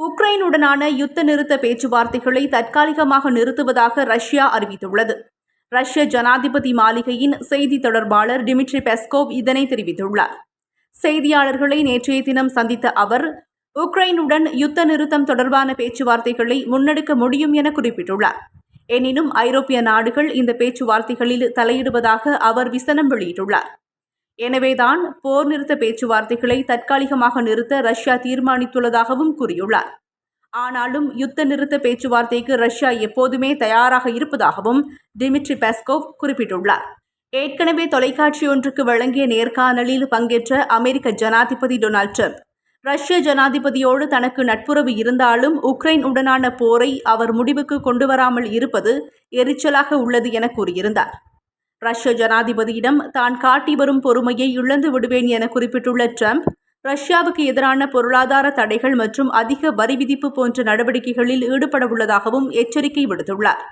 உக்ரைனுடனான யுத்த நிறுத்த பேச்சுவார்த்தைகளை தற்காலிகமாக நிறுத்துவதாக ரஷ்யா அறிவித்துள்ளது. ரஷ்ய ஜனாதிபதி மாளிகையின் செய்தி தொடர்பாளர் டிமிட்ரி பெஸ்கோவ் இதனை தெரிவித்துள்ளார். செய்தியாளர்களை நேற்றைய தினம் சந்தித்த அவர், உக்ரைனுடன் யுத்த நிறுத்தம் தொடர்பான பேச்சுவார்த்தைகளை முன்னெடுக்க முடியும் என குறிப்பிட்டுள்ளார். எனினும் ஐரோப்பிய நாடுகள் இந்த பேச்சுவார்த்தைகளில் தலையிடுவதாக அவர் விசனம் வெளியிட்டுள்ளார். எனவேதான் போர் நிறுத்த பேச்சுவார்த்தைகளை தற்காலிகமாக நிறுத்த ரஷ்யா தீர்மானித்துள்ளதாகவும் கூறியுள்ளார். ஆனாலும் யுத்த நிறுத்த பேச்சுவார்த்தைக்கு ரஷ்யா எப்போதுமே தயாராக இருப்பதாகவும் டிமிட்ரி பெஸ்கோவ் குறிப்பிட்டுள்ளார். ஏற்கனவே தொலைக்காட்சி ஒன்றுக்கு வழங்கிய நேர்காணலில் பங்கேற்ற அமெரிக்க ஜனாதிபதி டொனால்ட் ட்ரம்ப், ரஷ்ய ஜனாதிபதியோடு தனக்கு நட்புறவு இருந்தாலும் உக்ரைன் உடனான போரை அவர் முடிவுக்கு கொண்டுவராமல் இருப்பது எரிச்சலாக உள்ளது என கூறியிருந்தார். ரஷ்ய ஜனாதிபதியிடம் தான் காட்டி வரும் பொறுமையை இழந்து விடுவேன் என குறிப்பிட்டுள்ள ட்ரம்ப், ரஷ்யாவுக்கு எதிரான பொருளாதார தடைகள் மற்றும் அதிக வரி விதிப்பு போன்ற நடவடிக்கைகளில் ஈடுபட உள்ளதாகவும் எச்சரிக்கை விடுத்துள்ளார்.